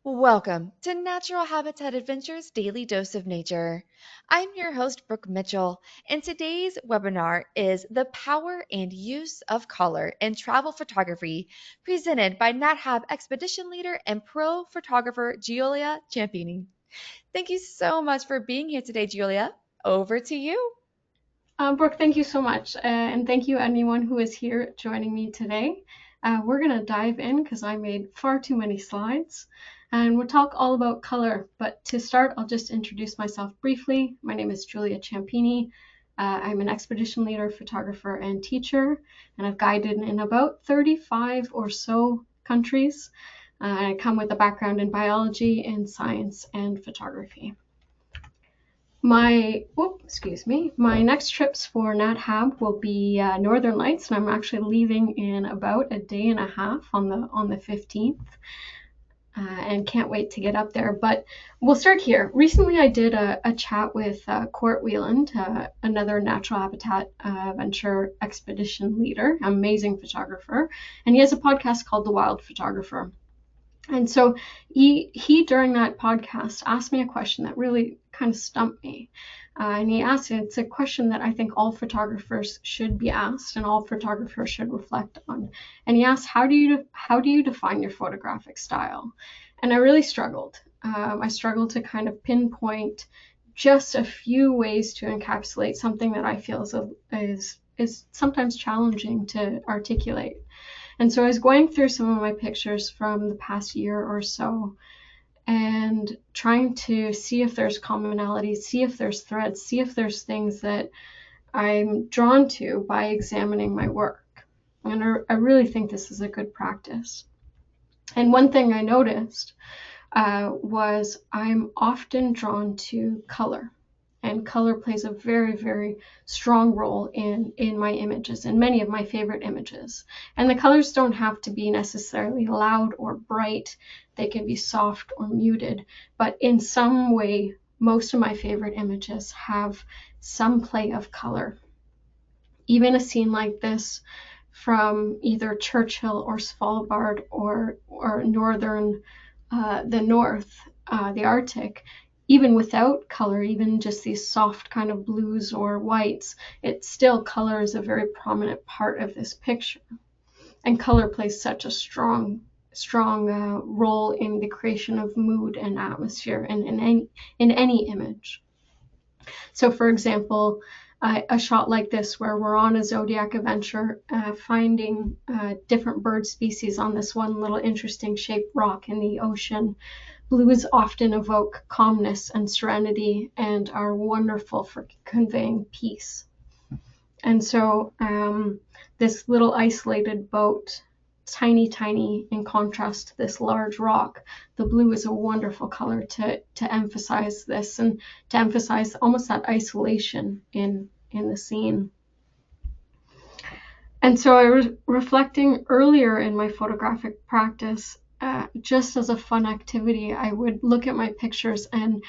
Welcome to Natural Habitat Adventures Daily Dose of Nature. I'm your host, Brooke Mitchell, and today's webinar is The Power and Use of Color in Travel Photography, presented by NatHab Expedition Leader and Pro Photographer Giulia Ciampini. Thank you so much for being here today, Giulia. Over to you. Brooke, thank you so much. And thank you anyone who is here joining me today. We're going to dive in because I made far too many slides. And we'll talk all about color. But to start, I'll just introduce myself briefly. My name is Giulia Ciampini. I'm an expedition leader, photographer, and teacher. And I've guided in about 35 or so countries. I come with a background in biology, in science, and photography. My next trips for NatHab will be Northern Lights, and I'm actually leaving in about a day and a half on the 15th, and can't wait to get up there. But we'll start here. Recently, I did a chat with Court Wheeland, another natural habitat venture expedition leader, amazing photographer, and he has a podcast called The Wild Photographer. And so he during that podcast asked me a question that really kind of stumped me. And he asked, it's a question that I think all photographers should be asked and all photographers should reflect on. And he asked, how do you define your photographic style? And I really struggled. I struggled to kind of pinpoint just a few ways to encapsulate something that I feel is sometimes challenging to articulate. And so I was going through some of my pictures from the past year or so and trying to see if there's commonalities, see if there's threads, see if there's things that I'm drawn to by examining my work. And I really think this is a good practice. And one thing I noticed was I'm often drawn to color. And color plays a very, very strong role in my images, in many of my favorite images. And the colors don't have to be necessarily loud or bright. They can be soft or muted. But in some way, most of my favorite images have some play of color. Even a scene like this from either Churchill or Svalbard or northern, the north, the Arctic, even without color, even just these soft kind of blues or whites, it still color is a very prominent part of this picture. And color plays such a strong role in the creation of mood and atmosphere in any image. So for example, a shot like this where we're on a zodiac adventure, finding different bird species on this one little interesting shaped rock in the ocean. Blues often evoke calmness and serenity and are wonderful for conveying peace. And so this little isolated boat, tiny in contrast to this large rock, the blue is a wonderful color to emphasize this and to emphasize almost that isolation in the scene. And so I was reflecting earlier in my photographic practice, just as a fun activity, I would look at my pictures and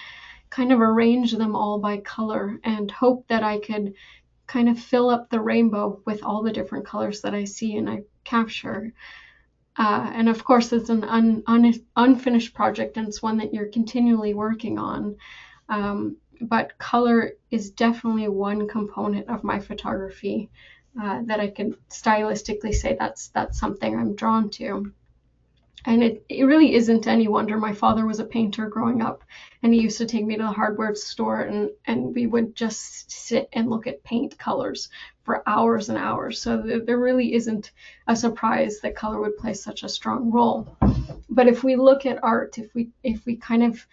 kind of arrange them all by color and hope that I could kind of fill up the rainbow with all the different colors that I see and I capture. And of course, it's an unfinished project and it's one that you're continually working on. But color is definitely one component of my photography that I can stylistically say that's something I'm drawn to. And it really isn't any wonder. My father was a painter growing up, and he used to take me to the hardware store, and we would just sit and look at paint colors for hours and hours. So there really isn't a surprise that color would play such a strong role. But if we look at art, if we kind of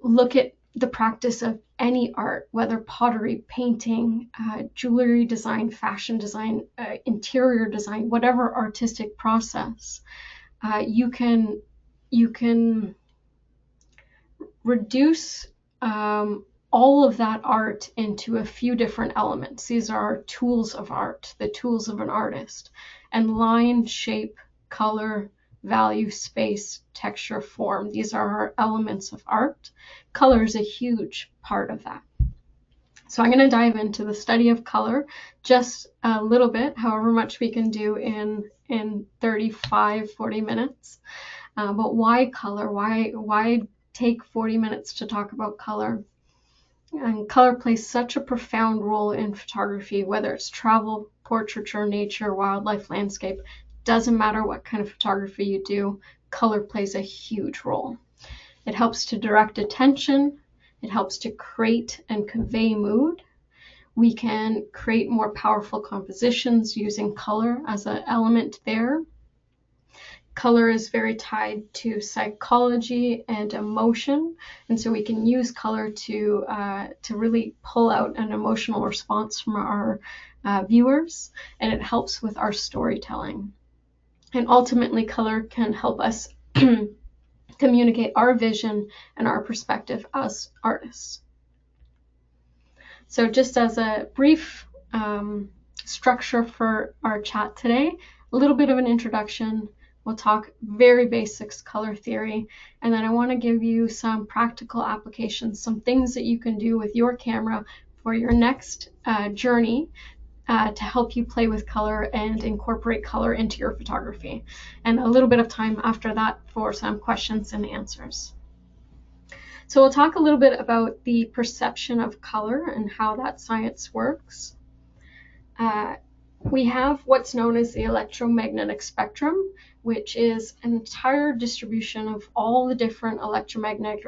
look at the practice of any art, whether pottery, painting, jewelry design, fashion design, interior design, whatever artistic process, you can reduce all of that art into a few different elements. These are tools of art, the tools of an artist. And line, shape, color, value, space, texture, form. These are our elements of art. Color is a huge part of that. So I'm going to dive into the study of color just a little bit, however much we can do in 35, 40 minutes. But why color? Why take 40 minutes to talk about color? And color plays such a profound role in photography, whether it's travel, portraiture, nature, wildlife, landscape. Doesn't matter what kind of photography you do, color plays a huge role. It helps to direct attention. It helps to create and convey mood. We can create more powerful compositions using color as an element there. Color is very tied to psychology and emotion, and so we can use color to really pull out an emotional response from our viewers, and it helps with our storytelling. And ultimately, color can help us communicate our vision and our perspective as artists. So just as a brief structure for our chat today, a little bit of an introduction. We'll talk very basics color theory, and then I want to give you some practical applications, some things that you can do with your camera for your next journey to help you play with color and incorporate color into your photography. And a little bit of time after that for some questions and answers. So we'll talk a little bit about the perception of color and how that science works. We have what's known as the electromagnetic spectrum, which is an entire distribution of all the different electromagnetic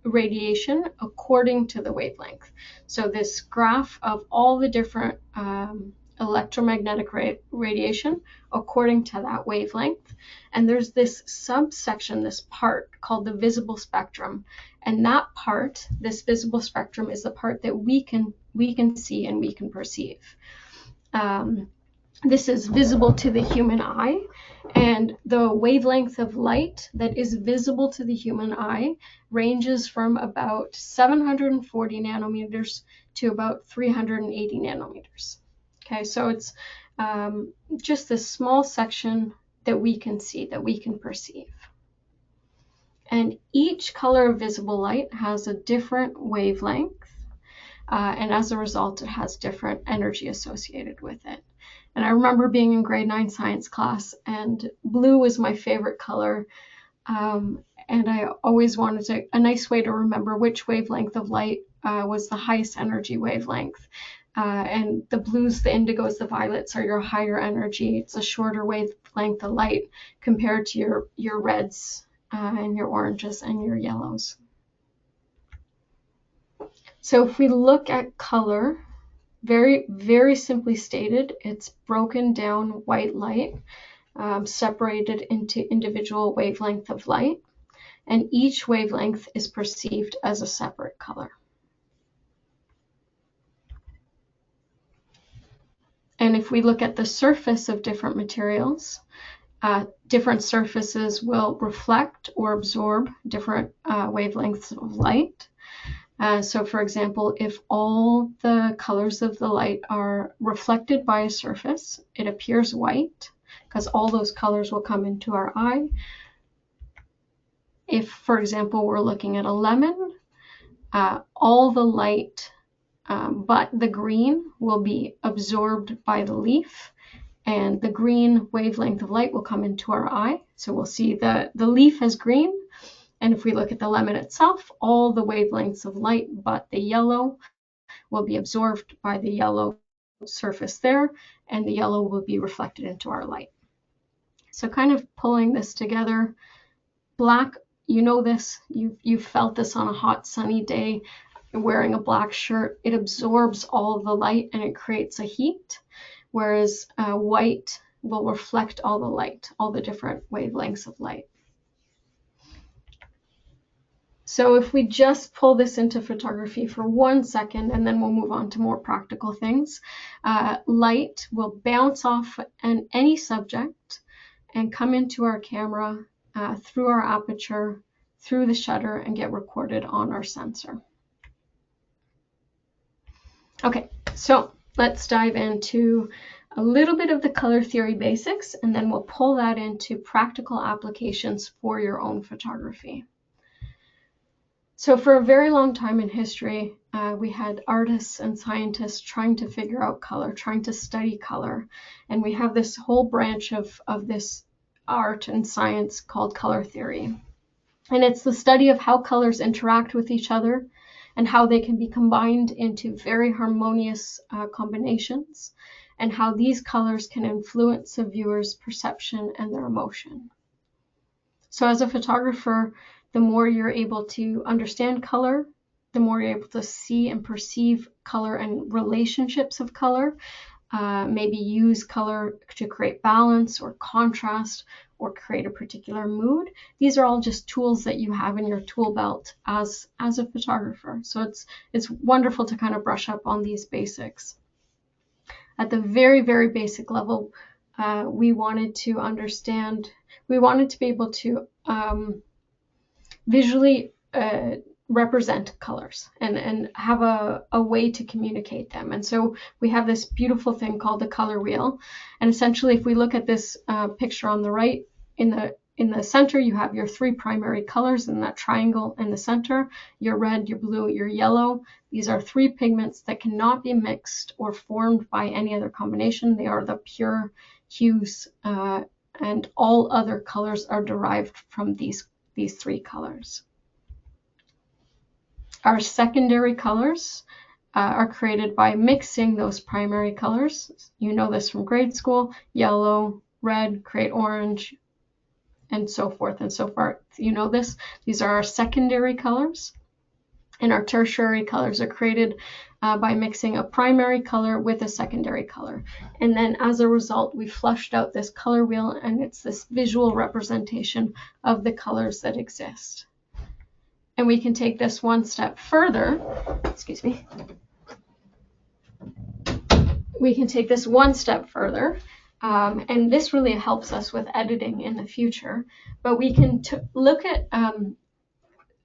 radiation according to the wavelength. So this graph of all the different electromagnetic radiation according to that wavelength. And there's this subsection, this part called the visible spectrum. And that part, this visible spectrum, is the part that we can see and we can perceive. This is visible to the human eye, and the wavelength of light that is visible to the human eye ranges from about 740 nanometers to about 380 nanometers. Okay, so it's just this small section that we can see, that we can perceive. And each color of visible light has a different wavelength, and as a result, it has different energy associated with it. And I remember being in grade 9 science class, and blue was my favorite color. And I always wanted a nice way to remember which wavelength of light was the highest energy wavelength. And the blues, the indigos, the violets are your higher energy. It's a shorter wavelength of light compared to your reds and your oranges and your yellows. So if we look at color, very, very simply stated, it's broken down white light, separated into individual wavelengths of light, and each wavelength is perceived as a separate color. And if we look at the surface of different materials, different surfaces will reflect or absorb different wavelengths of light. So for example, if all the colors of the light are reflected by a surface, it appears white because all those colors will come into our eye. If, for example, we're looking at a lemon, all the light but the green will be absorbed by the leaf, and the green wavelength of light will come into our eye. So we'll see the leaf as green. And if we look at the lemon itself, all the wavelengths of light but the yellow will be absorbed by the yellow surface there, and the yellow will be reflected into our light. So kind of pulling this together, black, you know this, you've felt this on a hot sunny day, wearing a black shirt, it absorbs all the light and it creates a heat, whereas white will reflect all the light, all the different wavelengths of light. So if we just pull this into photography for 1 second, and then we'll move on to more practical things, light will bounce off any subject and come into our camera through our aperture, through the shutter, and get recorded on our sensor. Okay, so let's dive into a little bit of the color theory basics, and then we'll pull that into practical applications for your own photography. So for a very long time in history, we had artists and scientists trying to figure out color, trying to study color. And we have this whole branch of this art and science called color theory. And it's the study of how colors interact with each other and how they can be combined into very harmonious combinations, and how these colors can influence the viewer's perception and their emotion. So as a photographer, the more you're able to understand color, the more you're able to see and perceive color and relationships of color, maybe use color to create balance or contrast or create a particular mood. These are all just tools that you have in your tool belt as a photographer. So it's wonderful to kind of brush up on these basics. At the very, very basic level, we wanted to be able to visually represent colors and have a way to communicate them. And so we have this beautiful thing called the color wheel. And essentially, if we look at this picture on the right, in the center, you have your three primary colors in that triangle in the center: your red, your blue, your yellow. These are three pigments that cannot be mixed or formed by any other combination. They are the pure hues, and all other colors are derived from these three colors. Our secondary colors are created by mixing those primary colors. You know this from grade school: yellow, red, create orange, and so forth and so forth. You know this. These are our secondary colors. And our tertiary colors are created by mixing a primary color with a secondary color. And then as a result, we flushed out this color wheel, and it's this visual representation of the colors that exist. And we can take this one step further. Excuse me. We can take this one step further, and this really helps us with editing in the future. But we can look at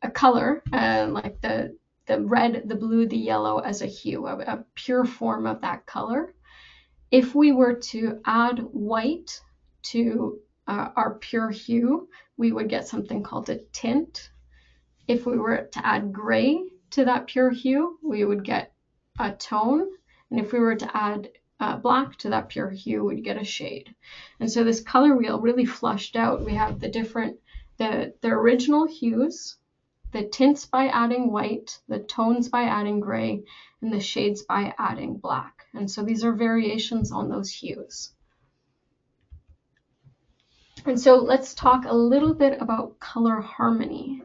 a color like the red, the blue, the yellow as a hue, a pure form of that color. If we were to add white to our pure hue, we would get something called a tint. If we were to add gray to that pure hue, we would get a tone. And if we were to add black to that pure hue, we'd get a shade. And so this color wheel really flushed out. We have the original hues, the tints by adding white, the tones by adding gray, and the shades by adding black. And so these are variations on those hues. And so let's talk a little bit about color harmony.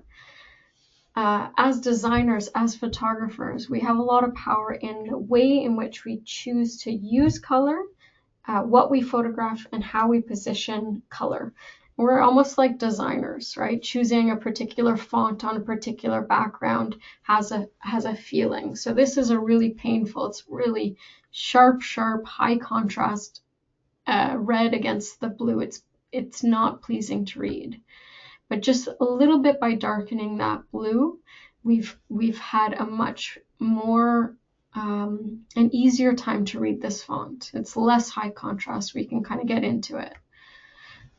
As designers, as photographers, we have a lot of power in the way in which we choose to use color, what we photograph, and how we position color. We're almost like designers, right? Choosing a particular font on a particular background has a feeling. So this is a really painful, it's really sharp, high contrast red against the blue. It's not pleasing to read. But just a little bit by darkening that blue, we've had a much more an easier time to read this font. It's less high contrast. We can kind of get into it.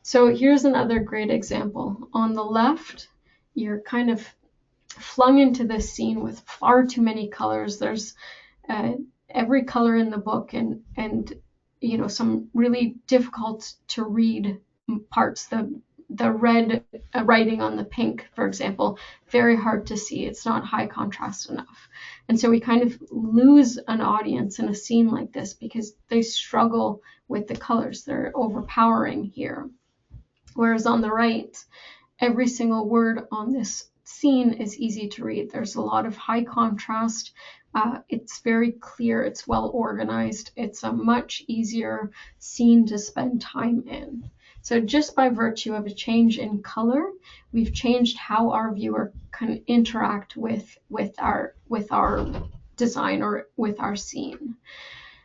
So here's another great example. On the left, you're kind of flung into this scene with far too many colors. There's every color in the book, and you know, some really difficult to read parts. The red writing on the pink, for example, very hard to see. It's not high contrast enough. And so we kind of lose an audience in a scene like this because they struggle with the colors. They're overpowering here. Whereas on the right, every single word on this scene is easy to read. There's a lot of high contrast. It's very clear. It's well organized. It's a much easier scene to spend time in. So just by virtue of a change in color, we've changed how our viewer can interact with our design or with our scene.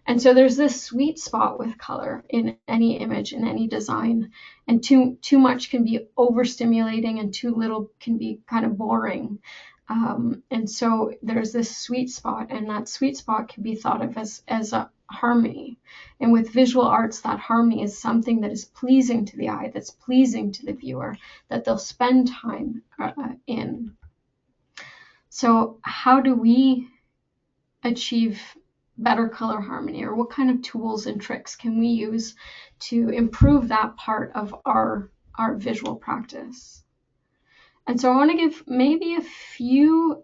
And so there's this sweet spot with color in any image, in any design, and too much can be overstimulating and too little can be kind of boring. And so there's this sweet spot, and that sweet spot can be thought of as a harmony. And with visual arts, that harmony is something that is pleasing to the eye, that's pleasing to the viewer, that they'll spend time in. So how do we achieve better color harmony, or what kind of tools and tricks can we use to improve that part of our our visual practice. And so I want to give maybe a few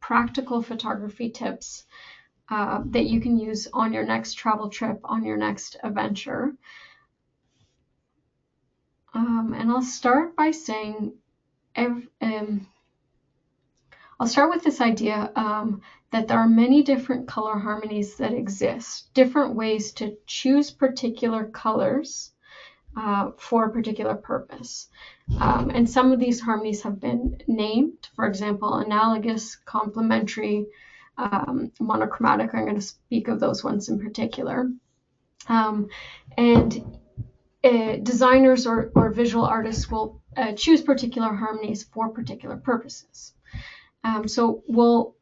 practical photography tips that you can use on your next travel trip, on your next adventure. And I'll start by saying, I'll start with this idea that there are many different color harmonies that exist, different ways to choose particular colors for a particular purpose. And some of these harmonies have been named, for example, analogous, complementary, monochromatic. I'm going to speak of those ones in particular. And designers or visual artists will choose particular harmonies for particular purposes. So we'll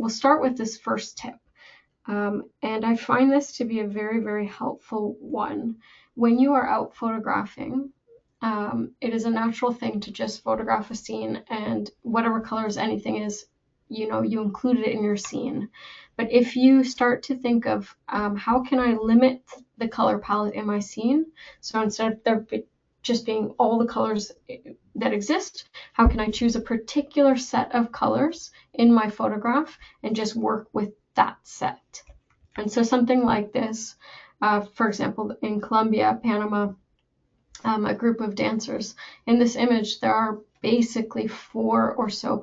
start with this first tip. And I find this to be a very, very helpful one. When you are out photographing, it is a natural thing to just photograph a scene, and whatever colors anything is, you include it in your scene. But if you start to think of how can I limit the color palette in my scene, so instead of there just being all the colors that exist, how can I choose a particular set of colors in my photograph and just work with that set? And so something like this, for example, in Colombia, Panama, a group of dancers. In this image, there are basically four or so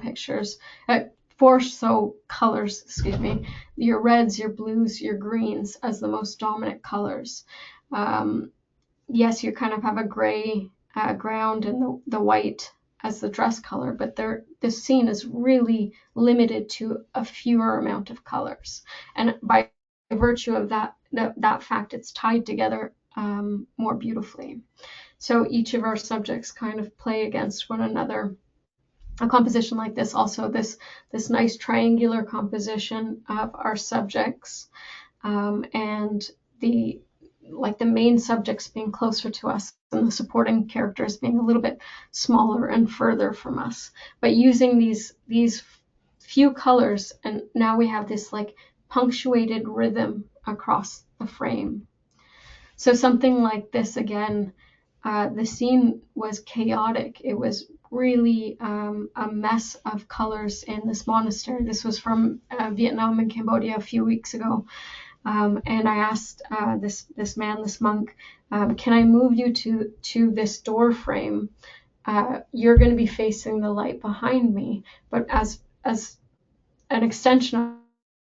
colors, your reds, your blues, your greens as the most dominant colors. Yes, you kind of have a gray ground and the white as the dress color, but the scene is really limited to a fewer amount of colors. And by virtue of that fact, it's tied together more beautifully. So each of our subjects kind of play against one another. A composition like this, also this nice triangular composition of our subjects, and the main subjects being closer to us and the supporting characters being a little bit smaller and further from us. But using these few colors, and now we have this like punctuated rhythm across the frame. So something like this again, the scene was chaotic. It was really a mess of colors in this monastery. This was from Vietnam and Cambodia a few weeks ago. And I asked this monk, can I move you to this door frame? You're going to be facing the light behind me, but as an extension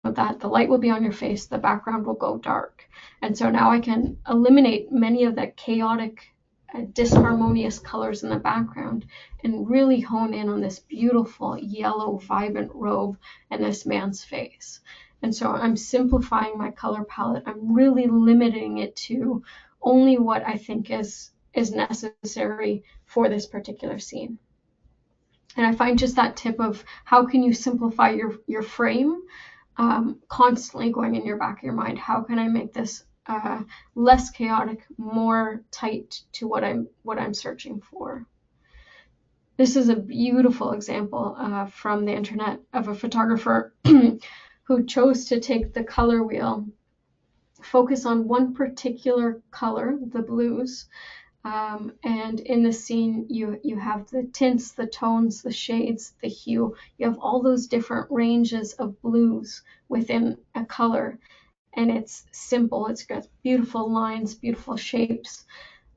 of that, the light will be on your face, the background will go dark. And so now I can eliminate many of the chaotic, disharmonious colors in the background and really hone in on this beautiful yellow, vibrant robe and this man's face. And so I'm simplifying my color palette. I'm really limiting it to only what I think is necessary for this particular scene. And I find just that tip of how can you simplify your frame constantly going in your back of your mind. How can I make this less chaotic, more tight to what I'm searching for? This is a beautiful example from the internet of a photographer who chose to take the color wheel, focus on one particular color, the blues, and in the scene you have the tints, the tones, the shades, the hue. You have all those different ranges of blues within a color, and it's simple. It's got beautiful lines, beautiful shapes,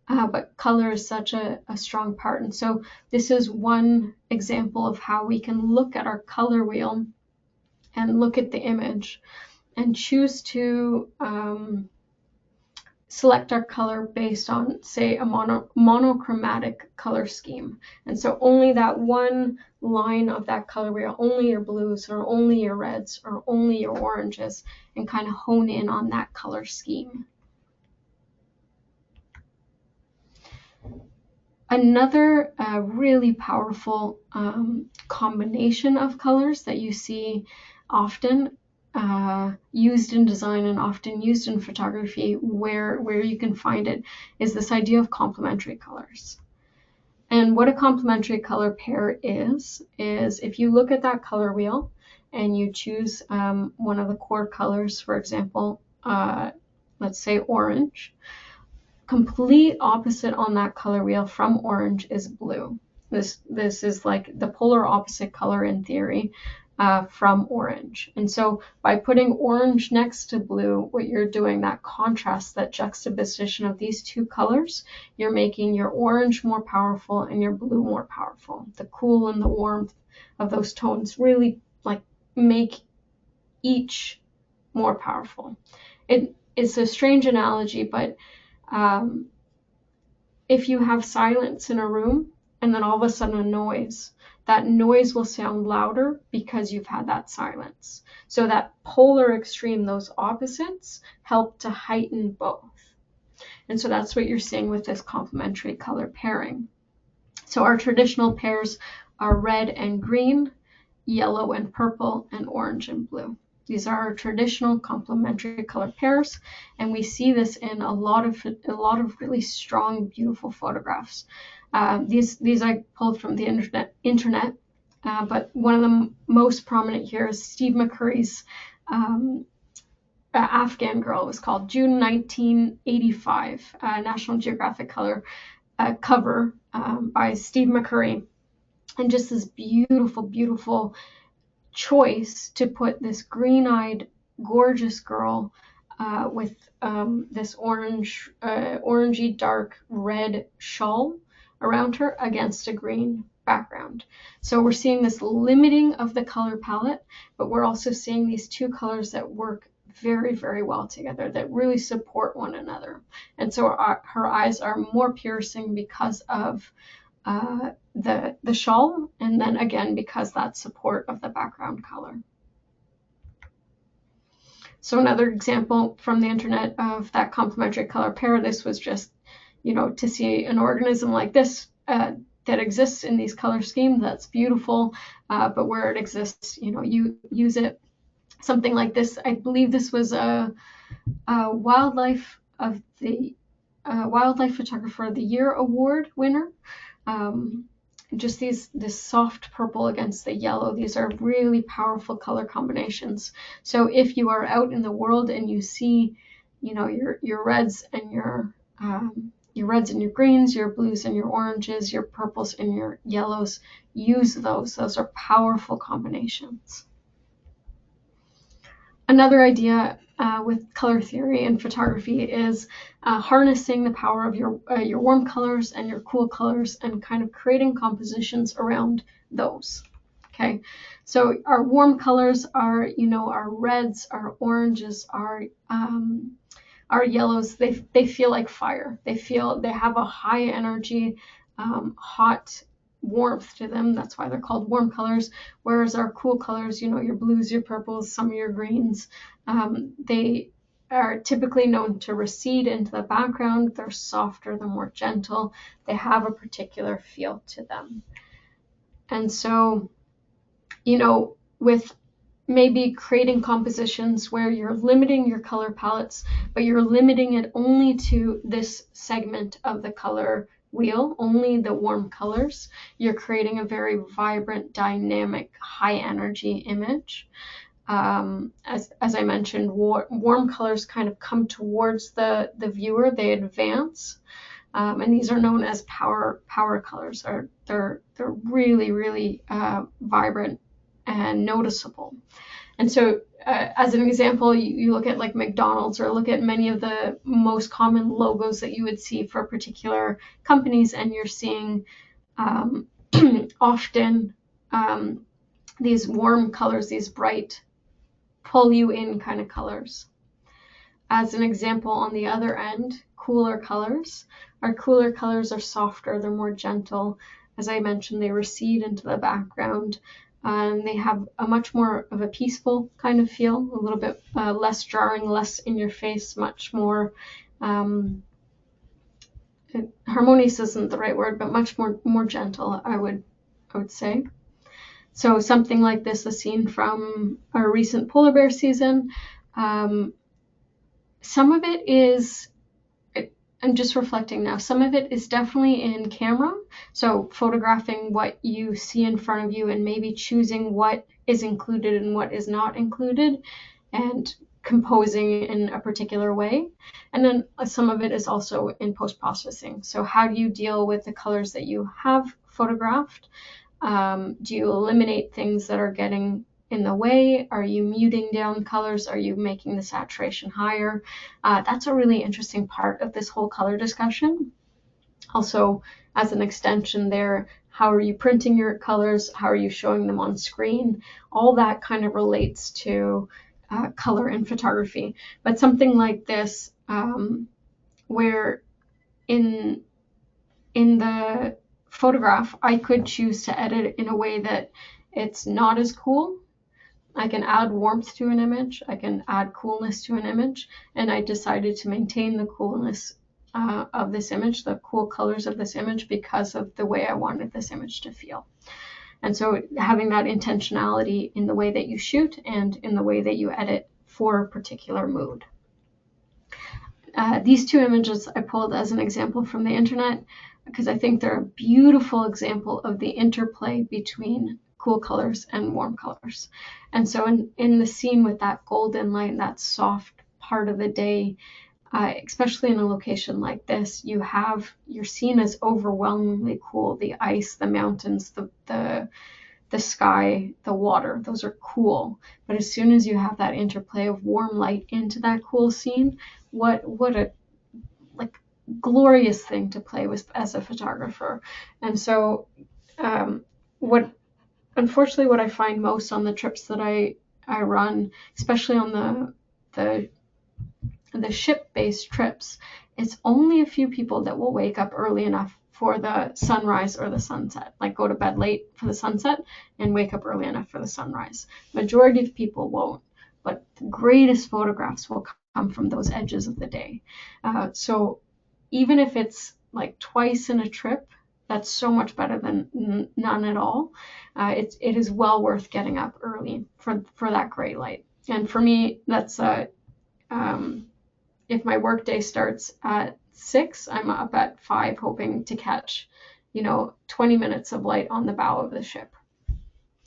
but color is such a strong part. And so this is one example of how we can look at our color wheel and look at the image and choose to select our color based on, say, a monochromatic color scheme. And so only that one line of that color wheel, only your blues or only your reds or only your oranges, and kind of hone in on that color scheme. Another really powerful combination of colors that you see often used in design and often used in photography, where you can find it, is this idea of complementary colors. And what a complementary color pair is if you look at that color wheel and you choose one of the core colors, for example, let's say orange, complete opposite on that color wheel from orange is blue. This is like the polar opposite color in theory from orange. And so by putting orange next to blue, what you're doing, that contrast, that juxtaposition of these two colors, you're making your orange more powerful and your blue more powerful. The cool and the warmth of those tones really like make each more powerful. It's a strange analogy, but if you have silence in a room and then all of a sudden a noise, that noise will sound louder because you've had that silence. So that polar extreme, those opposites, help to heighten both. And so that's what you're seeing with this complementary color pairing. So our traditional pairs are red and green, yellow and purple, and orange and blue. These are our traditional complementary color pairs, and we see this in a lot of really strong, beautiful photographs. These I pulled from the internet, but one of the most prominent here is Steve McCurry's Afghan Girl. It was called June 1985, National Geographic color cover by Steve McCurry, and just this beautiful, beautiful choice to put this green-eyed, gorgeous girl with this orangey dark red shawl around her against a green background. So we're seeing this limiting of the color palette, but we're also seeing these two colors that work very, very well together, that really support one another. And so her eyes are more piercing because of the shawl, and then again because that support of the background color. So another example from the internet of that complementary color pair, this was just, to see an organism like this that exists in these color schemes, that's beautiful, but where it exists, you use it. Something like this, I believe this was a wildlife photographer of the year award winner. Just this soft purple against the yellow. These are really powerful color combinations. So if you are out in the world and you see, your reds and your reds and your greens, your blues and your oranges, your purples and your yellows, use those. Those are powerful combinations. Another idea with color theory and photography is harnessing the power of your warm colors and your cool colors and kind of creating compositions around those. Okay, so our warm colors are, our reds, our oranges, our yellows. They feel like fire. They have a high energy, hot warmth to them. That's why they're called warm colors. Whereas our cool colors, your blues, your purples, some of your greens, they are typically known to recede into the background. They're softer, they're more gentle. They have a particular feel to them. And so, with maybe creating compositions where you're limiting your color palettes, but you're limiting it only to this segment of the color wheel, only the warm colors, you're creating a very vibrant, dynamic, high energy image. As I mentioned, warm colors kind of come towards the viewer, they advance, and these are known as power colors. They're really, really vibrant and noticeable. And so as an example, you look at like McDonald's, or look at many of the most common logos that you would see for particular companies, and you're seeing often these warm colors, these bright, pull you in kind of colors. As an example, on the other end, cooler colors. Our cooler colors are softer, they're more gentle. As I mentioned, they recede into the background. They have a much more of a peaceful kind of feel, a little bit less jarring, less in your face, much more harmonious isn't the right word, but much more gentle, I would say. So something like this, a scene from our recent polar bear season. Some of it is, I'm just reflecting now, some of it is definitely in camera. So photographing what you see in front of you and maybe choosing what is included and what is not included, and composing in a particular way. And then some of it is also in post-processing. So how do you deal with the colors that you have photographed? Do you eliminate things that are getting in the way? Are you muting down colors? Are you making the saturation higher? That's a really interesting part of this whole color discussion. Also, as an extension there, how are you printing your colors? How are you showing them on screen? All that kind of relates to color in photography. But something like this, where in the photograph, I could choose to edit it in a way that it's not as cool. I can add warmth to an image, I can add coolness to an image, and I decided to maintain the coolness of this image, the cool colors of this image, because of the way I wanted this image to feel. And so having that intentionality in the way that you shoot and in the way that you edit for a particular mood. These two images I pulled as an example from the internet because I think they're a beautiful example of the interplay between cool colors and warm colors. And so in the scene with that golden light, that soft part of the day, especially in a location like this, your scene is overwhelmingly cool. The ice, the mountains, the sky, the water, those are cool. But as soon as you have that interplay of warm light into that cool scene, what a like glorious thing to play with as a photographer. And so unfortunately what I find most on the trips that I run, especially on the ship-based trips, it's only a few people that will wake up early enough for the sunrise or the sunset, like go to bed late for the sunset and wake up early enough for the sunrise. Majority of people won't, but the greatest photographs will come from those edges of the day. So even if it's like twice in a trip, that's so much better than none at all. It is well worth getting up early for that great light. And for me, that's if my workday starts at 6, I'm up at 5 hoping to catch 20 minutes of light on the bow of the ship.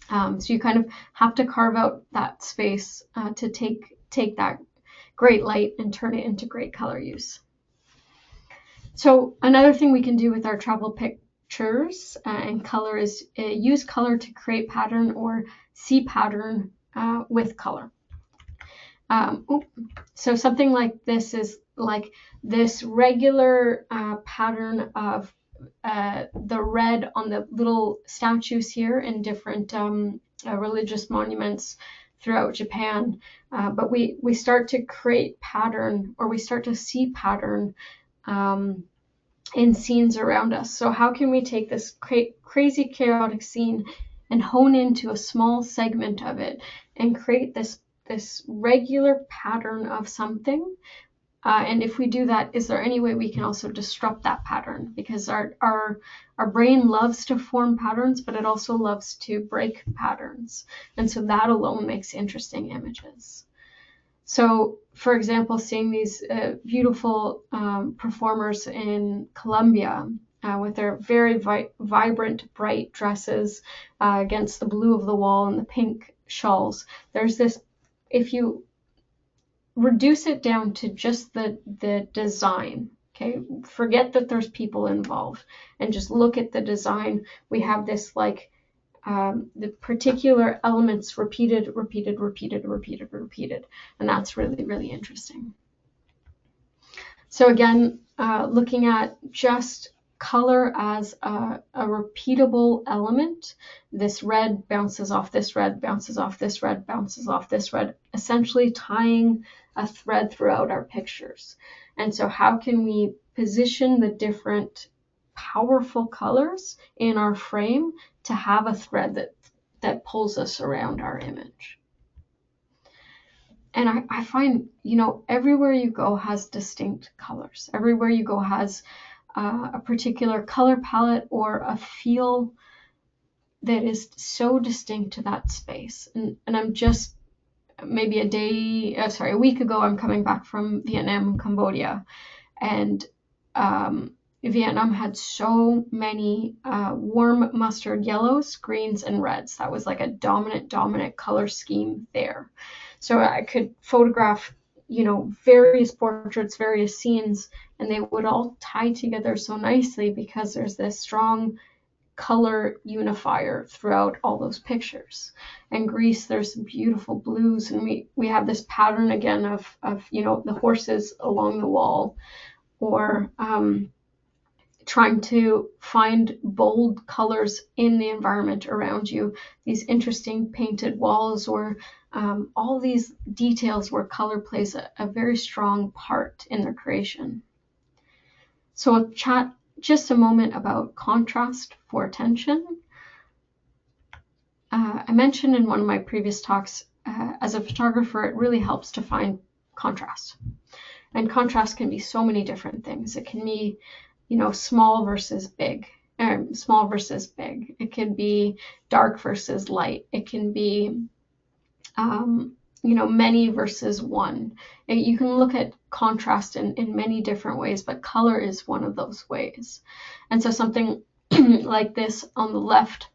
So you kind of have to carve out that space to take that great light and turn it into great color use. So another thing we can do with our travel pictures and color is use color to create pattern or see pattern with color. So something like this is like this regular pattern of the red on the little statues here in different religious monuments throughout Japan. But we start to create pattern, or we start to see pattern in scenes around us. So how can we take this crazy chaotic scene and hone into a small segment of it and create this regular pattern of something? And if we do that, is there any way we can also disrupt that pattern? Because our brain loves to form patterns, but it also loves to break patterns. And so that alone makes interesting images. So, for example, seeing these beautiful performers in Colombia with their very vibrant, bright dresses against the blue of the wall and the pink shawls, there's this, if you reduce it down to just the design, okay, forget that there's people involved and just look at the design, we have this like the particular elements repeated, and that's really, really interesting. So again, looking at just color as a repeatable element. This red bounces off this red, bounces off this red, bounces off this red, essentially tying a thread throughout our pictures. And so how can we position the different powerful colors in our frame to have a thread that pulls us around our image? And I find, everywhere you go has distinct colors. Everywhere you go has a particular color palette or a feel that is so distinct to that space. And I'm just maybe a week ago, I'm coming back from Vietnam and Cambodia. And Vietnam had so many warm mustard yellows, greens, and reds. That was like a dominant color scheme there. So I could photograph, various portraits, various scenes, and they would all tie together so nicely because there's this strong color unifier throughout all those pictures. And Greece, there's some beautiful blues, and we have this pattern again of the horses along the wall, or trying to find bold colors in the environment around you, these interesting painted walls, or all these details where color plays a very strong part in their creation. So I'll chat just a moment about contrast for attention. I mentioned in one of my previous talks, as a photographer, it really helps to find contrast. And contrast can be so many different things. It can be small versus big, small versus big. It can be dark versus light. It can be, many versus one. And you can look at contrast in many different ways, but color is one of those ways. And so something like this on the left,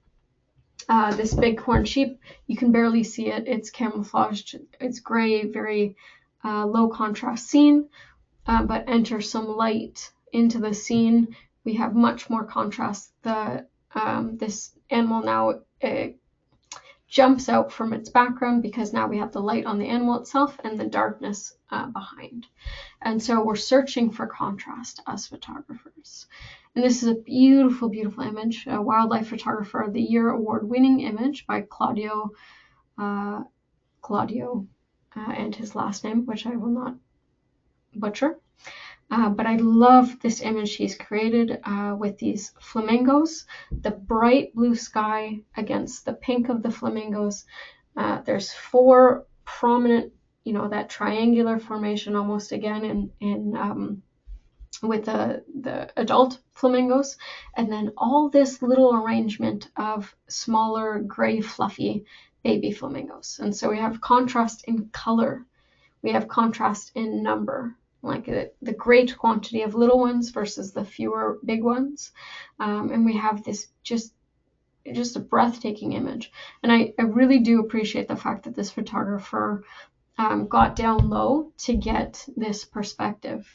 this bighorn sheep, you can barely see it. It's camouflaged. It's gray, very low contrast scene, but enter some light into the scene, we have much more contrast. This animal now jumps out from its background because now we have the light on the animal itself and the darkness behind. And so we're searching for contrast as photographers. And this is a beautiful, beautiful image, a Wildlife Photographer of the Year award-winning image by Claudio, and his last name, which I will not butcher. But I love this image he's created with these flamingos, the bright blue sky against the pink of the flamingos. There's four prominent, that triangular formation almost again in with the adult flamingos, and then all this little arrangement of smaller gray fluffy baby flamingos. And so we have contrast in color, we have contrast in number, like the great quantity of little ones versus the fewer big ones, and we have this just a breathtaking image. And I really do appreciate the fact that this photographer got down low to get this perspective.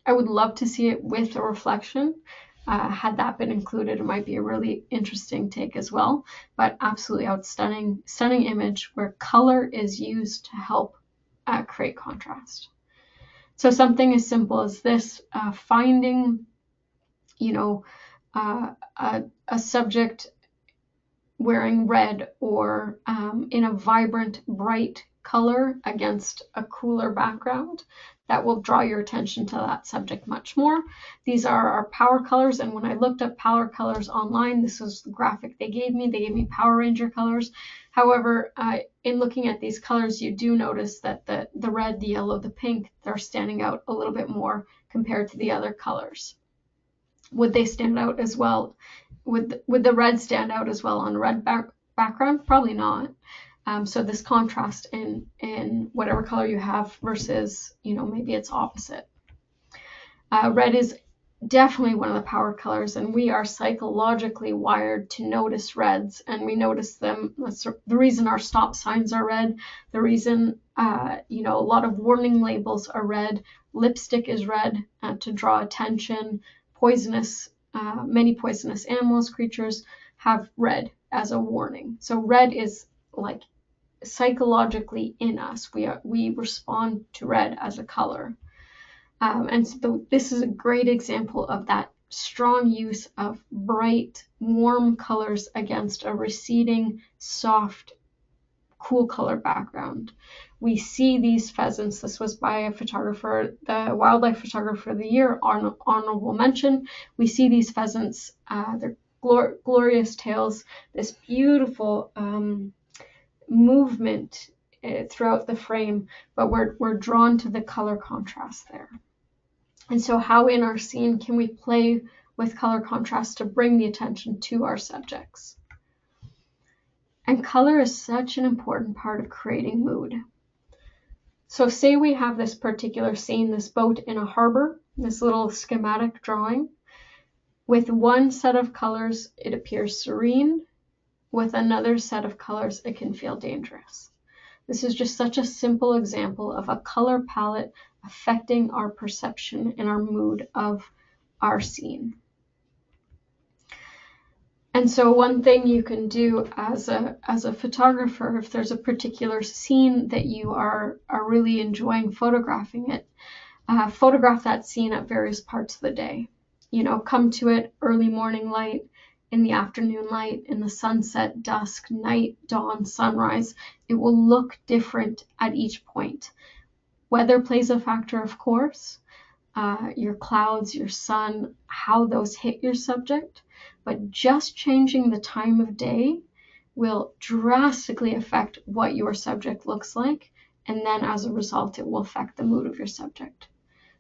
I would love to see it with a reflection. Had that been included, it might be a really interesting take as well. But absolutely outstanding, stunning image where color is used to help create contrast. So something as simple as this, finding, a subject wearing red or in a vibrant, bright color against a cooler background, that will draw your attention to that subject much more. These are our power colors, and when I looked up power colors online, this was the graphic they gave me. They gave me Power Ranger colors. However, in looking at these colors, you do notice that the red, the yellow, the pink, they're standing out a little bit more compared to the other colors. Would they stand out as well? Would the red stand out as well on a red background? Probably not. So this contrast in whatever color you have versus, maybe it's opposite. Red is definitely one of the power colors, and we are psychologically wired to notice reds, and we notice them. That's the reason our stop signs are red, the reason a lot of warning labels are red. Lipstick is red to draw attention. Many poisonous animals, creatures have red as a warning. So red is like psychologically in us. We respond to red as a color. And so this is a great example of that strong use of bright, warm colors against a receding, soft, cool color background. We see these pheasants. This was by a photographer, the Wildlife Photographer of the Year, honorable mention. We see these pheasants, their glorious tails, this beautiful movement throughout the frame, but we're drawn to the color contrast there. And so how in our scene can we play with color contrast to bring the attention to our subjects? And color is such an important part of creating mood. So say we have this particular scene, this boat in a harbor, this little schematic drawing. With one set of colors, it appears serene. With another set of colors, it can feel dangerous. This is just such a simple example of a color palette affecting our perception and our mood of our scene. And so one thing you can do as a photographer, if there's a particular scene that you are really enjoying photographing it, photograph that scene at various parts of the day. You know, come to it early morning light, in the afternoon light, in the sunset, dusk, night, dawn, sunrise. It will look different at each point. Weather plays a factor, of course, your clouds, your sun, how those hit your subject, but just changing the time of day will drastically affect what your subject looks like, and then as a result, it will affect the mood of your subject.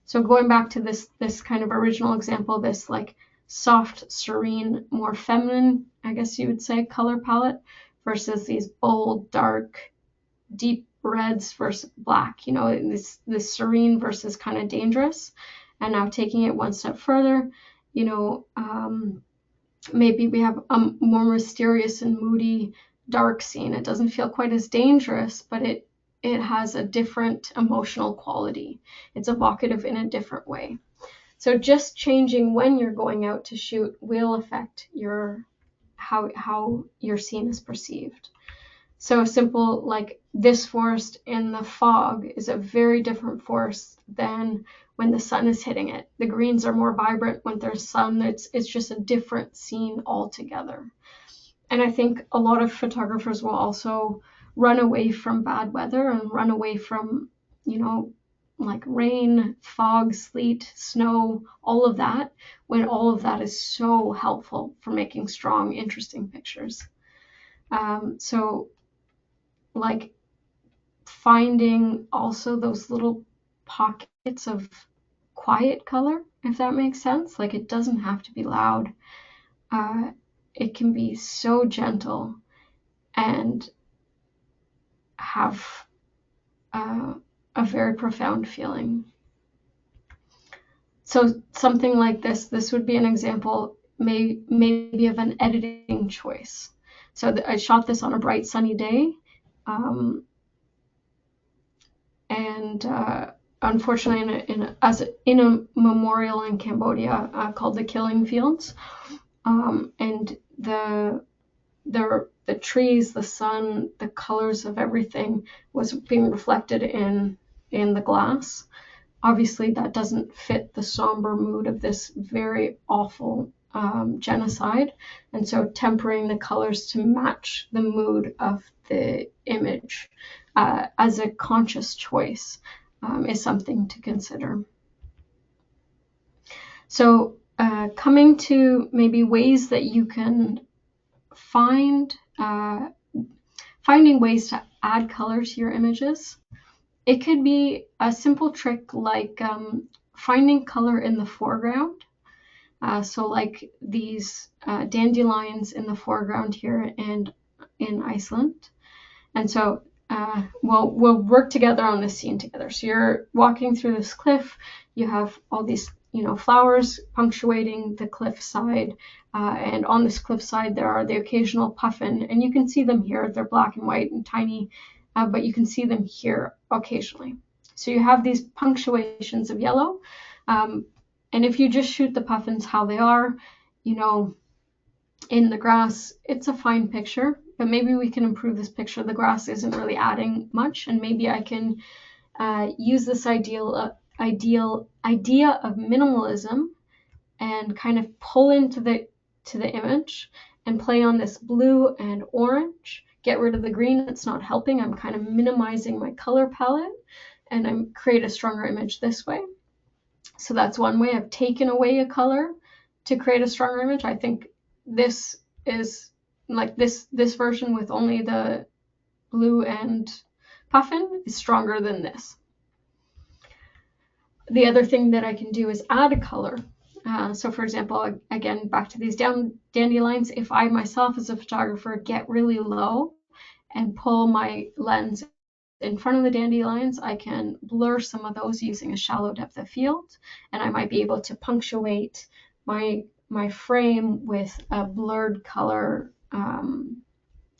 So going back to this kind of original example, this like soft, serene, more feminine, I guess you would say, color palette versus these bold, dark, deep reds versus black, you know, this serene versus kind of dangerous. And now taking it one step further, you know, maybe we have a more mysterious and moody dark scene. It doesn't feel quite as dangerous, but it has a different emotional quality. It's evocative in a different way. So just changing when you're going out to shoot will affect how your scene is perceived. So simple, like this forest in the fog is a very different forest than when the sun is hitting it. The greens are more vibrant when there's sun. It's just a different scene altogether. And I think a lot of photographers will also run away from bad weather and run away from, you know, like rain, fog, sleet, snow, all of that, when all of that is so helpful for making strong, interesting pictures. So like finding also those little pockets of quiet color, if that makes sense. Like it doesn't have to be loud. It can be so gentle and have a very profound feeling. So something like this would be an example maybe of an editing choice. So I shot this on a bright sunny day, and unfortunately in a memorial in Cambodia called the Killing Fields, and the trees, the sun, the colors of everything was being reflected in the glass. Obviously, that doesn't fit the somber mood of this very awful genocide, and so tempering the colors to match the mood of the image as a conscious choice is something to consider. So coming to maybe ways that you can finding ways to add color to your images. It could be a simple trick like finding color in the foreground. So like these dandelions in the foreground here and in Iceland. And so we'll work together on this scene together. So you're walking through this cliff, you have all these, you know, flowers punctuating the cliff side, and on this cliff side there are the occasional puffin, and you can see them here. They're black and white and tiny, but you can see them here occasionally. So you have these punctuations of yellow, and if you just shoot the puffins how they are, you know, in the grass, it's a fine picture, but maybe we can improve this picture. The grass isn't really adding much, and maybe I can use this idea of minimalism and kind of pull into the image and play on this blue and orange, get rid of the green. It's not helping. I'm kind of minimizing my color palette, and I create a stronger image this way. So that's one way. I've taken away a color to create a stronger image. I think this is like this version with only the blue and puffin is stronger than this. The other thing that I can do is add a color. So for example, again, back to these dandelions, if I myself as a photographer get really low and pull my lens in front of the dandelions, I can blur some of those using a shallow depth of field, and I might be able to punctuate my my frame with a blurred color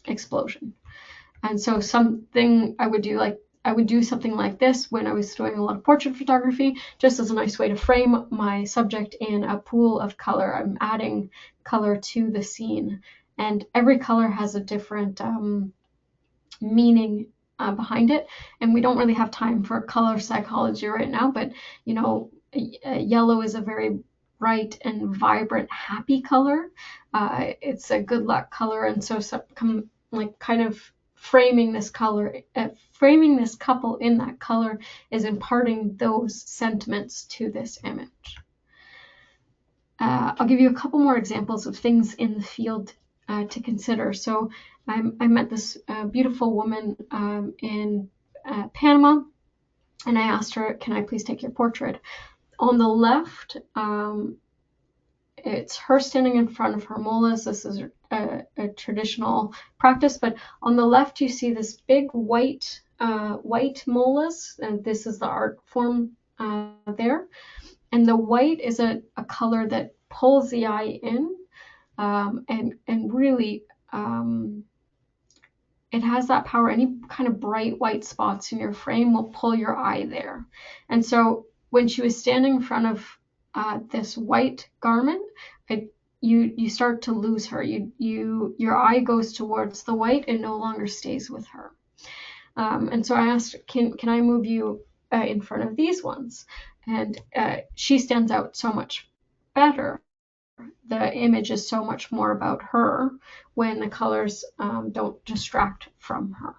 explosion. And so something I would do something like this when I was doing a lot of portrait photography, just as a nice way to frame my subject in a pool of color. I'm adding color to the scene, and every color has a different meaning behind it. And we don't really have time for color psychology right now, but you know, yellow is a very bright and vibrant, happy color. It's a good luck color, and so kind of framing this color, framing this couple in that color is imparting those sentiments to this image. I'll give you a couple more examples of things in the field to consider. So I met this beautiful woman in Panama, and I asked her, can I please take your portrait? On the left, it's her standing in front of her molas. This is a traditional practice, but on the left you see this big white molas, and this is the art form there. And the white is a color that pulls the eye in, and really it has that power. Any kind of bright white spots in your frame will pull your eye there. And so when she was standing in front of this white garment, you start to lose her. Your eye goes towards the white and no longer stays with her. And so I asked, can I move you in front of these ones? And she stands out so much better. The image is so much more about her when the colors don't distract from her.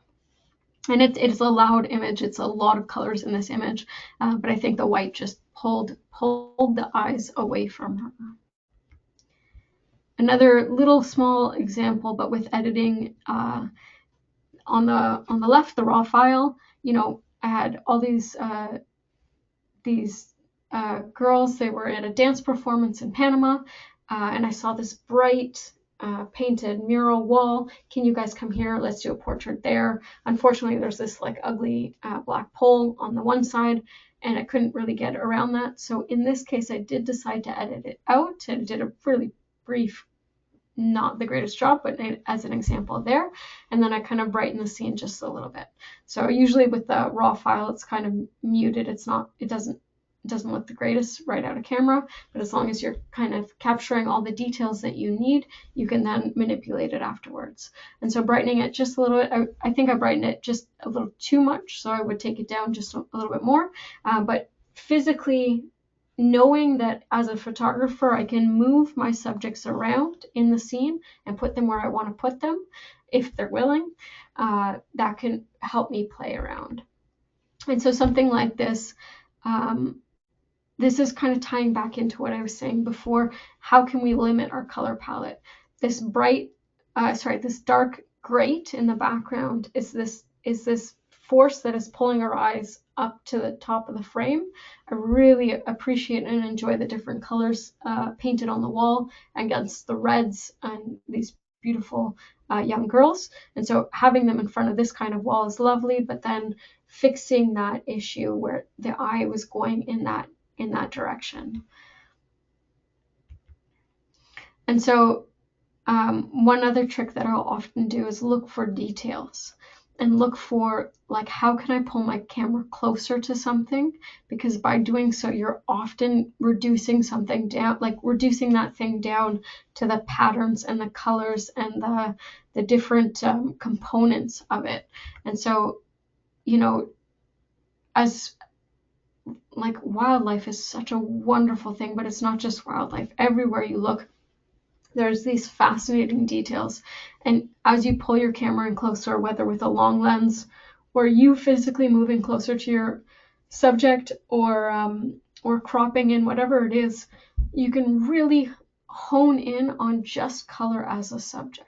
And it's a loud image. It's a lot of colors in this image, but I think the white just pulled the eyes away from her. Another little small example, but with editing, on the left, the raw file, you know, I had all these girls. They were at a dance performance in Panama, and I saw this bright painted mural wall. Can you guys come here? Let's do a portrait there. Unfortunately, there's this like ugly black pole on the one side, and I couldn't really get around that. So in this case, I did decide to edit it out and did a really brief, not the greatest job, but as an example there. And then I kind of brighten the scene just a little bit. So usually with the raw file, it's kind of muted. It doesn't look the greatest right out of camera, but as long as you're kind of capturing all the details that you need, you can then manipulate it afterwards. And so brightening it just a little bit, I think I brightened it just a little too much, so I would take it down just a little bit more. But physically, knowing that as a photographer, I can move my subjects around in the scene and put them where I want to put them, if they're willing, that can help me play around. And so something like this, this is kind of tying back into what I was saying before. How can we limit our color palette? This dark grate in the background is this force that is pulling our eyes up to the top of the frame. I really appreciate and enjoy the different colors painted on the wall against the reds and these beautiful young girls. And so having them in front of this kind of wall is lovely, but then fixing that issue where the eye was going in that direction. And so one other trick that I'll often do is look for details and look for, like, how can I pull my camera closer to something? Because by doing so, you're often reducing something down, like reducing that thing down to the patterns and the colors and the different components of it. And so, you know, as like wildlife is such a wonderful thing, but it's not just wildlife. Everywhere you look, there's these fascinating details. And as you pull your camera in closer, whether with a long lens or you physically moving closer to your subject or cropping in, whatever it is, you can really hone in on just color as a subject.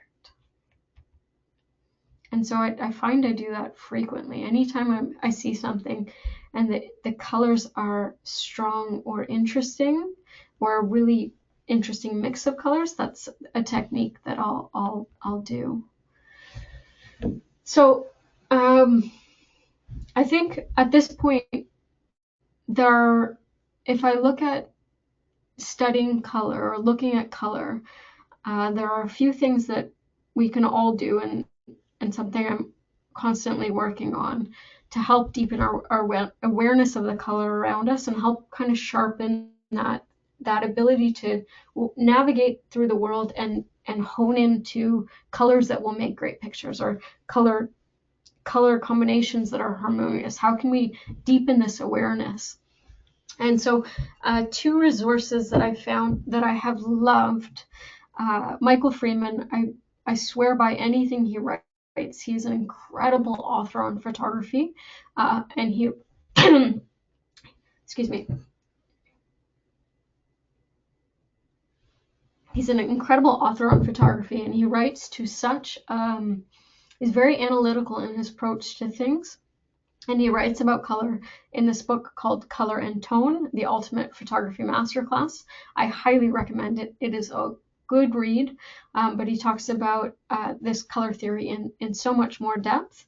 And so I find I do that frequently. Anytime I see something and the colors are strong or interesting, or a really interesting mix of colors, that's a technique that I'll do. So I think at this point, if I look at studying color or looking at color, there are a few things that we can all do, and something I'm constantly working on to help deepen our awareness of the color around us and help kind of sharpen that ability to navigate through the world and hone into colors that will make great pictures, or color combinations that are harmonious. How can we deepen this awareness? And so, two resources that I found that I have loved. Michael Freeman, I swear by anything he writes. He's an incredible author on photography, and he, excuse me, he's an incredible author on photography, and he writes to such, he's very analytical in his approach to things. And he writes about color in this book called Color and Tone, The Ultimate Photography Masterclass. I highly recommend it. It is a good read, but he talks about this color theory in so much more depth,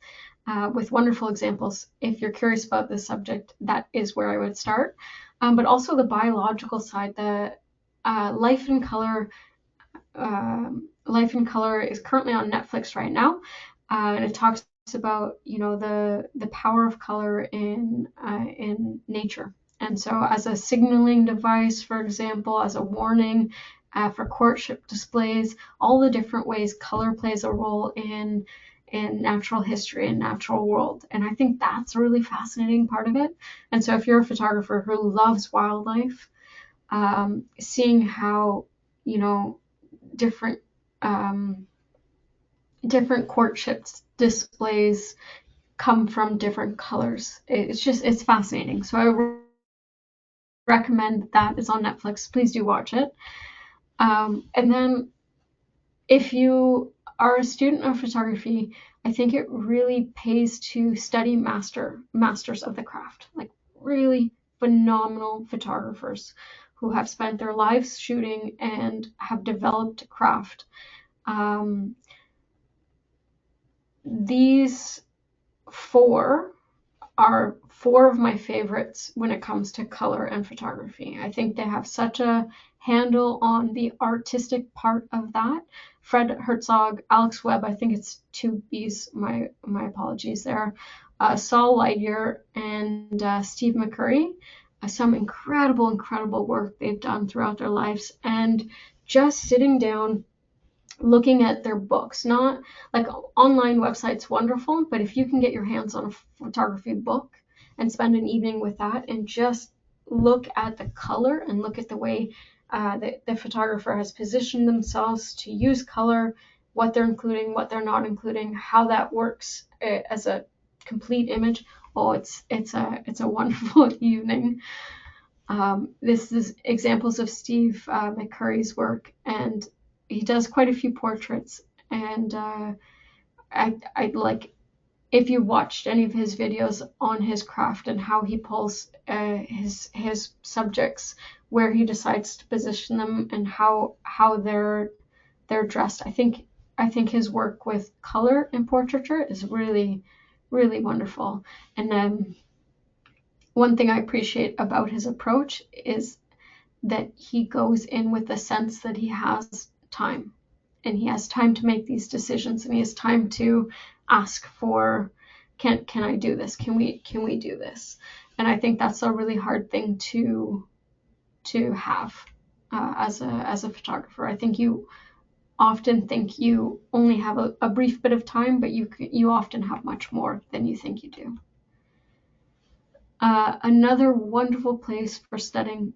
with wonderful examples. If you're curious about this subject, that is where I would start. But also the biological side, the Life in Color. Life in Color is currently on Netflix right now, and it talks about the power of color in nature. And so, as a signaling device, for example, as a warning, for courtship displays, all the different ways color plays a role in natural history and natural world. And I think that's a really fascinating part of it. And so, if you're a photographer who loves wildlife, seeing how different different courtship displays come from different colors. It's fascinating. So I recommend that. It's on Netflix. Please do watch it. And then if you are a student of photography, I think it really pays to study masters of the craft, like really phenomenal photographers who have spent their lives shooting and have developed craft. These four are four of my favorites when it comes to color and photography. I think they have such a handle on the artistic part of that. Fred Herzog, Alex Webb, I think it's two B's, my apologies there, Saul Lightyear, and Steve McCurry. Some incredible work they've done throughout their lives, and just sitting down looking at their books, not like online websites, wonderful, but if you can get your hands on a photography book and spend an evening with that and just look at the color and look at the way the photographer has positioned themselves to use color, what they're including, what they're not including, how that works as a complete image. Oh, it's a wonderful evening. This is examples of Steve McCurry's work, and he does quite a few portraits, and I like, if you watched any of his videos on his craft and how he pulls his subjects, where he decides to position them and how they're dressed. I think his work with color and portraiture is really wonderful. And one thing I appreciate about his approach is that he goes in with the sense that he has time, and he has time to make these decisions, and he has time to ask for, can I do this? Can we do this? And I think that's a really hard thing to have as a photographer. I think you often think you only have a brief bit of time, but you often have much more than you think you do. Another wonderful place for studying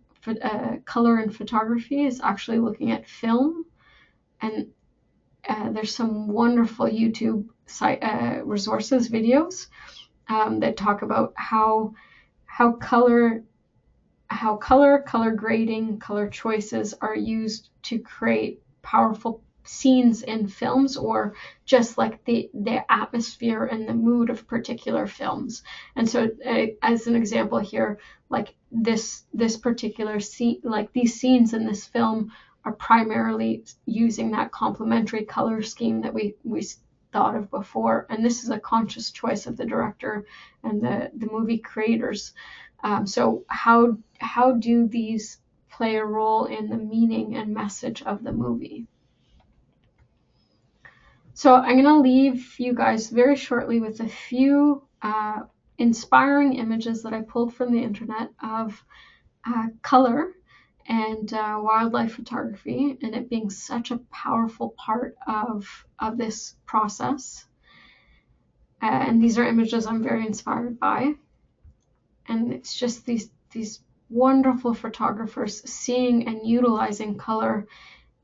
color and photography is actually looking at film, and there's some wonderful YouTube resources, videos that talk about how color grading, color choices are used to create powerful scenes in films, or just like the atmosphere and the mood of particular films. And so as an example here, like this particular scene, like these scenes in this film are primarily using that complementary color scheme that we thought of before, and this is a conscious choice of the director and the movie creators. So how do these play a role in the meaning and message of the movie. So I'm going to leave you guys very shortly with a few inspiring images that I pulled from the internet of color and wildlife photography, and it being such a powerful part of this process. And these are images I'm very inspired by. And it's just these wonderful photographers seeing and utilizing color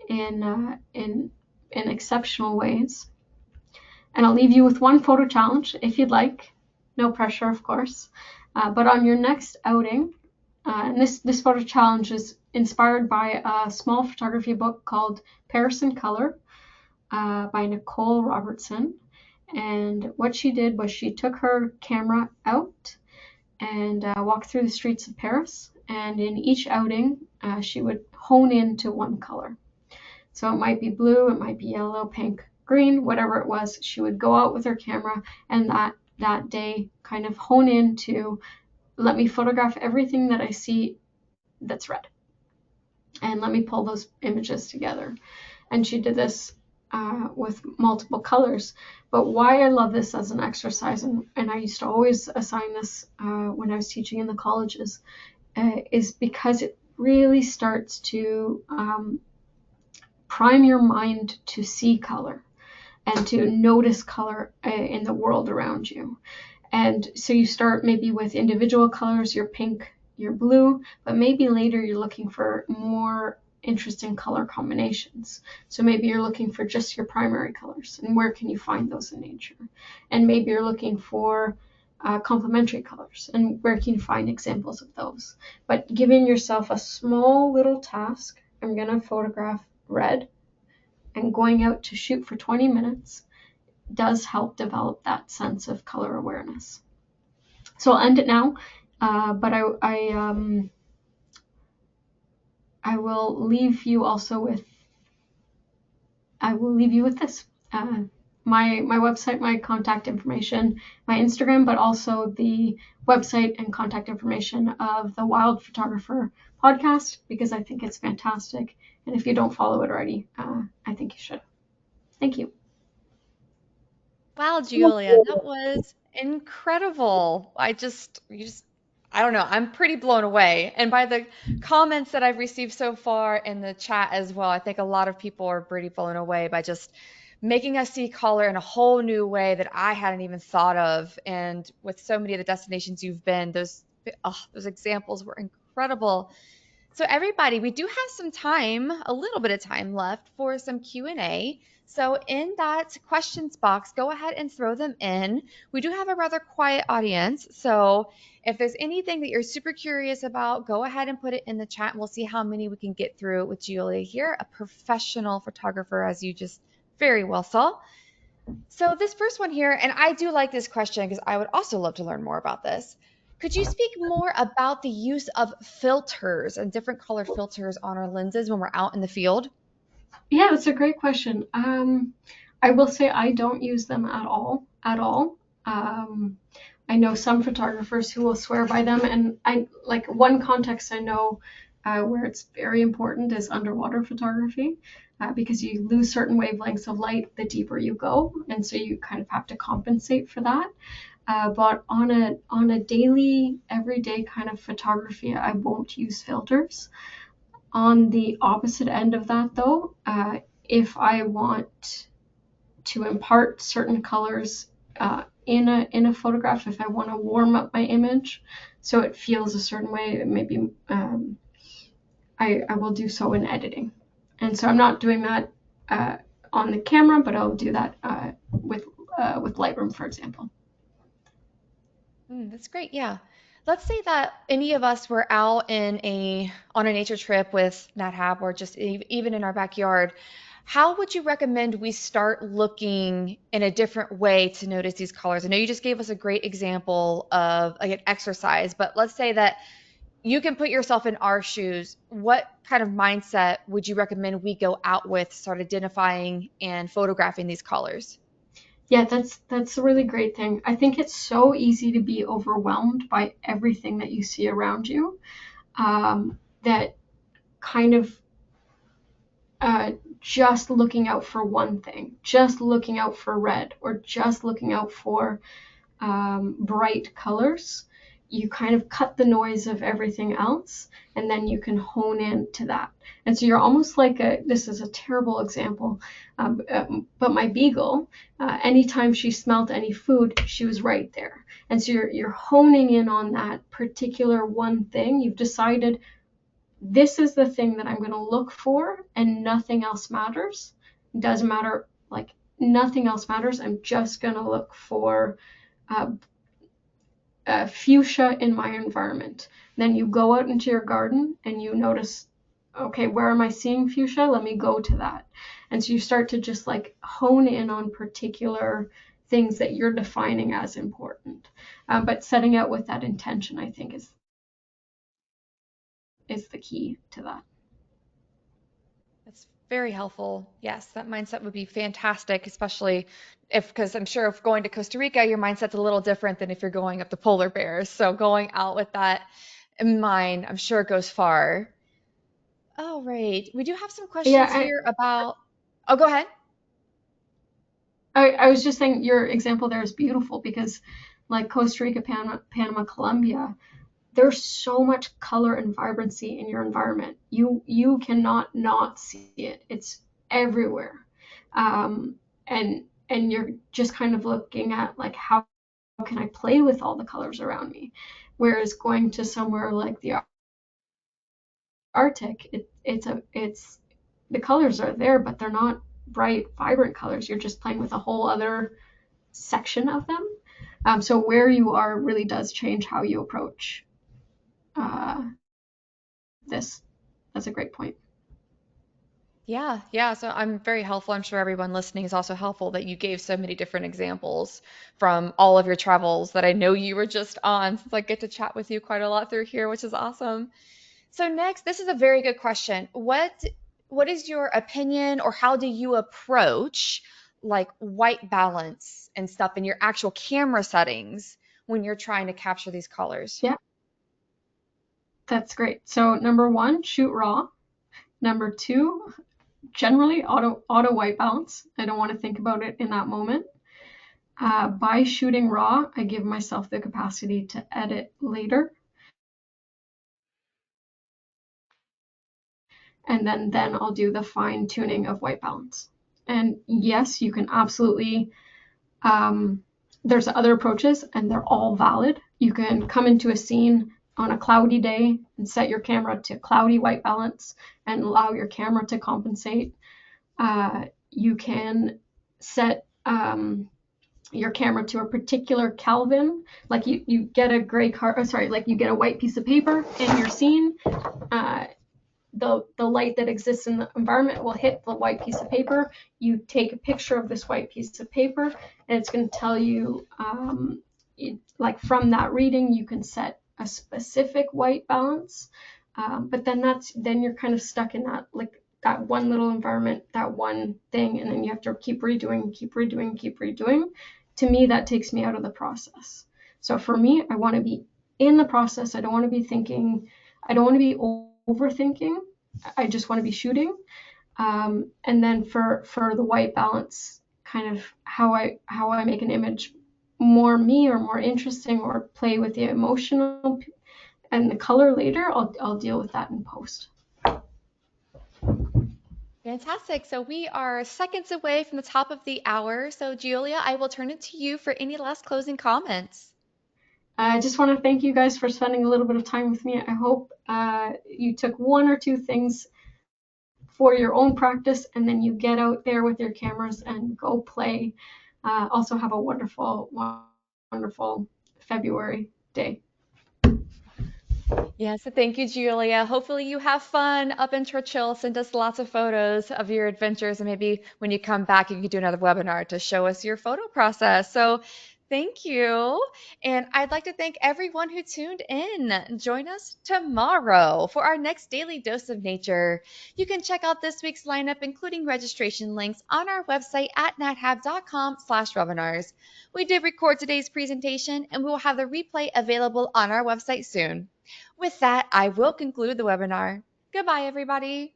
in exceptional ways. And I'll leave you with one photo challenge if you'd like. No pressure, of course. But on your next outing, and this photo challenge is inspired by a small photography book called Paris in Color by Nicole Robertson. And what she did was she took her camera out and walked through the streets of Paris. And in each outing, she would hone into one color. So it might be blue, it might be yellow, pink, green, whatever it was. She would go out with her camera and that day kind of hone into, let me photograph everything that I see that's red. And let me pull those images together. And she did this with multiple colors. But why I love this as an exercise, and I used to always assign this when I was teaching in the colleges, is because it really starts to prime your mind to see color and to notice color in the world around you. And so you start maybe with individual colors, your pink, your blue, but maybe later you're looking for more interesting color combinations. So maybe you're looking for just your primary colors, and where can you find those in nature? And maybe you're looking for complementary colors, and where can you find examples of those? But giving yourself a small little task, I'm gonna photograph red, and going out to shoot for 20 minutes does help develop that sense of color awareness. So I'll end it now, but I will leave you also with this. My website, my contact information, my Instagram, but also the website and contact information of the Wild Photographer podcast, because I think it's fantastic. And if you don't follow it already, I think you should. Thank you. Wow, Julia, that was incredible. I don't know. I'm pretty blown away. And by the comments that I've received so far in the chat as well, I think a lot of people are pretty blown away by just making us see color in a whole new way that I hadn't even thought of. And with so many of the destinations you've been, those examples were incredible. So everybody, we do have some time, a little bit of time left for some Q&A. So in that questions box, go ahead and throw them in. We do have a rather quiet audience, so if there's anything that you're super curious about, go ahead and put it in the chat, and we'll see how many we can get through with Julia here, a professional photographer, as you just very well saw. So this first one here, and I do like this question because I would also love to learn more about this. Could you speak more about the use of filters and different colored filters on our lenses when we're out in the field? Yeah, that's a great question. I will say I don't use them at all, at all. I know some photographers who will swear by them, and I like one context I know where it's very important is underwater photography, because you lose certain wavelengths of light the deeper you go, and so you kind of have to compensate for that. But on a daily, everyday kind of photography, I won't use filters. On the opposite end of that, though, if I want to impart certain colors in a photograph, if I want to warm up my image so it feels a certain way, maybe I will do so in editing. And so I'm not doing that on the camera, but I'll do that with Lightroom, for example. That's great. Yeah. Let's say that any of us were out on a nature trip with NatHab or just even in our backyard. How would you recommend we start looking in a different way to notice these colors? I know you just gave us a great example of like an exercise, but let's say that you can put yourself in our shoes. What kind of mindset would you recommend we go out with, start identifying and photographing these colors? Yeah, that's a really great thing. I think it's so easy to be overwhelmed by everything that you see around you, that kind of uh, just looking out for one thing, just looking out for red, or just looking out for bright colors, you kind of cut the noise of everything else, and then you can hone in to that. And so you're almost like this is a terrible example, but my beagle, anytime she smelled any food, she was right there. And so you're honing in on that particular one thing. You've decided this is the thing that I'm going to look for, and nothing else matters. It doesn't matter, like nothing else matters. I'm just going to look for uh, fuchsia in my environment. Then you go out into your garden and you notice, okay, where am I seeing fuchsia? Let me go to that. And so you start to just like hone in on particular things that you're defining as important. But setting out with that intention, I think, is the key to that. That's very helpful. Yes, that mindset would be fantastic, especially if, because I'm sure if going to Costa Rica, your mindset's a little different than if you're going up the polar bears. So going out with that in mind, I'm sure it goes far. All right. We do have some Yeah, questions here about, oh, go ahead. I was just saying your example there is beautiful because, like Costa Rica, Panama, Colombia, there's so much color and vibrancy in your environment. You cannot not see it. It's everywhere, and you're just kind of looking at like how can I play with all the colors around me, whereas going to somewhere like the Arctic, it's the colors are there, but they're not bright, vibrant colors. You're just playing with a whole other section of them. So where you are really does change how you approach uh, this. That's a great point. Yeah, yeah. So I'm very helpful. I'm sure everyone listening is also helpful that you gave so many different examples from all of your travels that I know you were just on, since I get to chat with you quite a lot through here, which is awesome. So next, this is a very good question. What is your opinion or how do you approach like white balance and stuff in your actual camera settings when you're trying to capture these colors? Yeah, that's great. So number one, shoot raw. Number two, generally auto white balance. I don't want to think about it in that moment. By shooting raw, I give myself the capacity to edit later, and then I'll do the fine tuning of white balance. And yes, you can absolutely. There's other approaches, and they're all valid. You can come into a scene on a cloudy day and set your camera to cloudy white balance and allow your camera to compensate. You can set your camera to a particular Kelvin, like you get a gray car, oh, sorry, like you get a white piece of paper in your scene. Uh, the light that exists in the environment will hit the white piece of paper. You take a picture of this white piece of paper, and it's going to tell you, like from that reading, you can set a specific white balance. But then you're kind of stuck in that like that one little environment, that one thing, and then you have to keep redoing, keep redoing, keep redoing. To me, that takes me out of the process. So for me, I want to be in the process. I don't want to be thinking. I don't want to be overthinking. I just want to be shooting. And then for the white balance, kind of how I make an image more me or more interesting or play with the emotional and the color later, I'll deal with that in post. Fantastic. So we are seconds away from the top of the hour. So Julia, I will turn it to you for any last closing comments. I just want to thank you guys for spending a little bit of time with me. I hope you took one or two things for your own practice, and then you get out there with your cameras and go play. Also have a wonderful, wonderful February day. Yes, so thank you, Julia. Hopefully you have fun up in Churchill. Send us lots of photos of your adventures, and maybe when you come back, you can do another webinar to show us your photo process. So thank you. And I'd like to thank everyone who tuned in. Join us tomorrow for our next daily dose of nature. You can check out this week's lineup, including registration links, on our website at nathab.com/webinars. We did record today's presentation, and we will have the replay available on our website soon. With that, I will conclude the webinar. Goodbye, everybody.